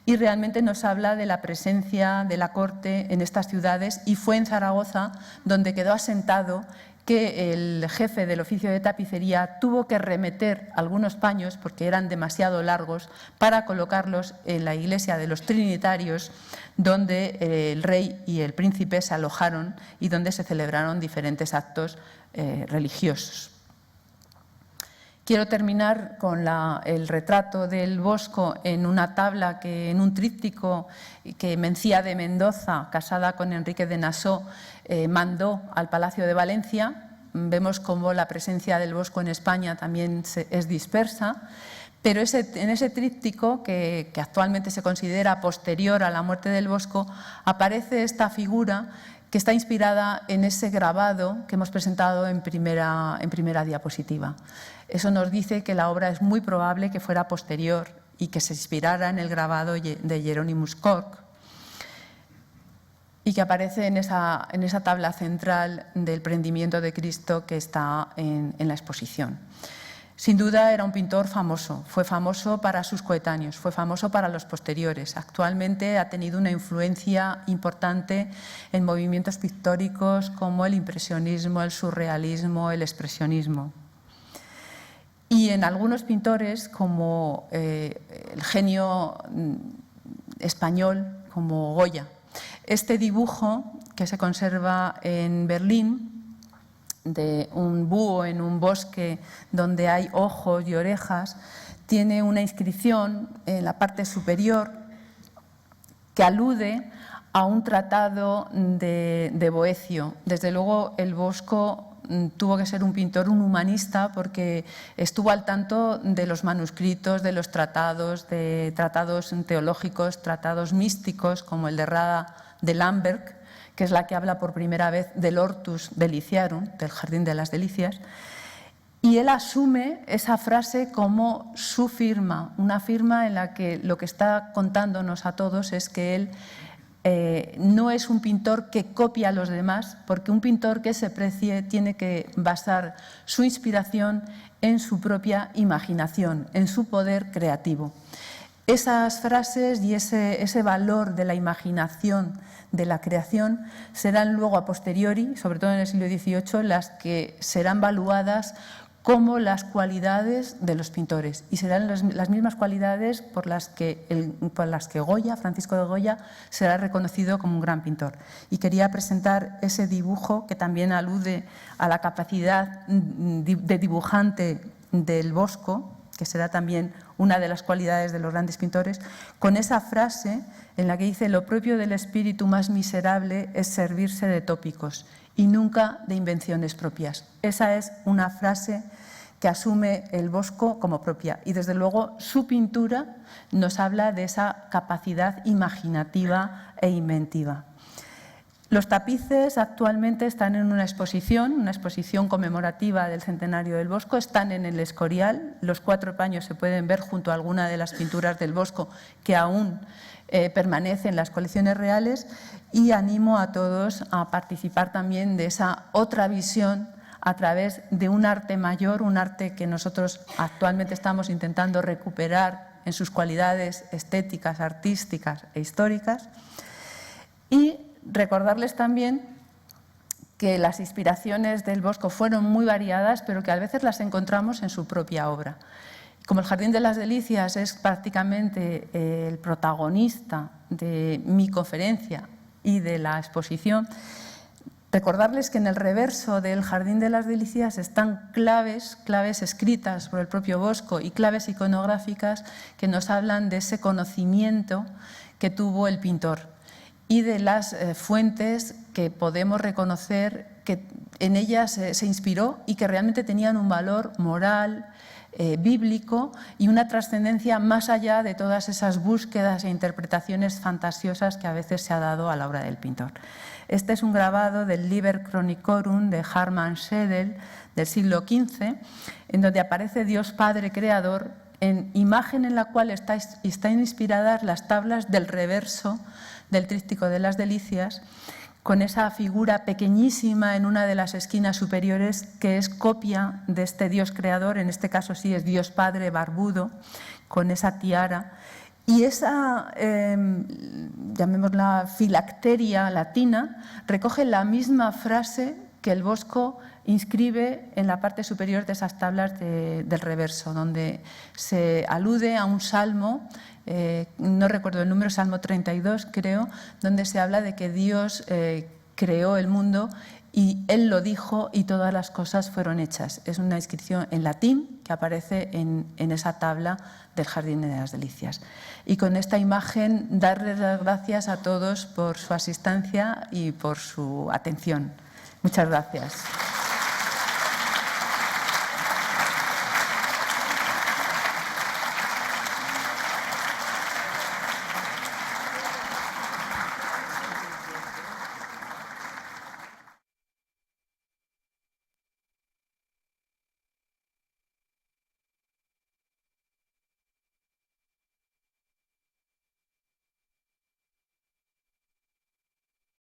y realmente nos habla de la presencia de la corte en estas ciudades, y fue en Zaragoza donde quedó asentado que el jefe del oficio de tapicería tuvo que remeter algunos paños, porque eran demasiado largos, para colocarlos en la iglesia de los Trinitarios, donde el rey y el príncipe se alojaron y donde se celebraron diferentes actos religiosos. Quiero terminar con el retrato del Bosco en una tabla, en un tríptico que Mencía de Mendoza, casada con Enrique de Nassau, mandó al Palacio de Valencia. Vemos cómo la presencia del Bosco en España también es dispersa, pero en ese tríptico, que actualmente se considera posterior a la muerte del Bosco, aparece esta figura que está inspirada en ese grabado que hemos presentado en primera diapositiva. Eso nos dice que la obra es muy probable que fuera posterior y que se inspirara en el grabado de Hieronymus Kork, y que aparece en esa tabla central del prendimiento de Cristo que está en la exposición. Sin duda era un pintor famoso, fue famoso para sus coetáneos, fue famoso para los posteriores. Actualmente ha tenido una influencia importante en movimientos pictóricos como el impresionismo, el surrealismo, el expresionismo. Y en algunos pintores como el genio español, como Goya. Este dibujo que se conserva en Berlín, de un búho en un bosque donde hay ojos y orejas, tiene una inscripción en la parte superior que alude a un tratado de Boecio. Desde luego el Bosco tuvo que ser un pintor, un humanista, porque estuvo al tanto de los manuscritos, de los tratados, de tratados teológicos, tratados místicos, como el de Rada de Lamberg, que es la que habla por primera vez del Hortus Deliciarum, del Jardín de las Delicias, y él asume esa frase como su firma, una firma en la que lo que está contándonos a todos es que él no es un pintor que copia a los demás, porque un pintor que se precie tiene que basar su inspiración en su propia imaginación, en su poder creativo. Esas frases y ese valor de la imaginación, de la creación, serán luego a posteriori, sobre todo en el siglo XVIII, las que serán valuadas como las cualidades de los pintores, y serán las mismas cualidades por las que Goya, Francisco de Goya, será reconocido como un gran pintor. Y quería presentar ese dibujo que también alude a la capacidad de dibujante del Bosco, que será también una de las cualidades de los grandes pintores, con esa frase en la que dice: lo propio del espíritu más miserable es servirse de tópicos y nunca de invenciones propias. Esa es una frase que asume el Bosco como propia, y desde luego su pintura nos habla de esa capacidad imaginativa e inventiva. Los tapices actualmente están en una exposición conmemorativa del centenario del Bosco, están en el Escorial. Los 4 paños se pueden ver junto a alguna de las pinturas del Bosco que aún permanecen en las colecciones reales, y animo a todos a participar también de esa otra visión a través de un arte mayor, un arte que nosotros actualmente estamos intentando recuperar en sus cualidades estéticas, artísticas e históricas. Y recordarles también que las inspiraciones del Bosco fueron muy variadas, pero que a veces las encontramos en su propia obra. Como el Jardín de las Delicias es prácticamente el protagonista de mi conferencia y de la exposición, recordarles que en el reverso del Jardín de las Delicias están claves escritas por el propio Bosco y claves iconográficas que nos hablan de ese conocimiento que tuvo el pintor y de las fuentes que podemos reconocer que en ellas se inspiró y que realmente tenían un valor moral, bíblico y una trascendencia más allá de todas esas búsquedas e interpretaciones fantasiosas que a veces se ha dado a la obra del pintor. Este es un grabado del Liber Chronicorum de Hartmann Schedel del siglo XV, en donde aparece Dios Padre Creador, en imagen en la cual están inspiradas las tablas del reverso del Tríptico de las Delicias, con esa figura pequeñísima en una de las esquinas superiores que es copia de este Dios creador, en este caso sí es Dios Padre barbudo, con esa tiara. Y esa, llamémosla filacteria latina, recoge la misma frase que el Bosco inscribe en la parte superior de esas tablas del reverso, donde se alude a un salmo, no recuerdo el número, Salmo 32 creo, donde se habla de que Dios creó el mundo y Él lo dijo y todas las cosas fueron hechas. Es una inscripción en latín que aparece en esa tabla del Jardín de las Delicias. Y con esta imagen darles las gracias a todos por su asistencia y por su atención. Muchas gracias.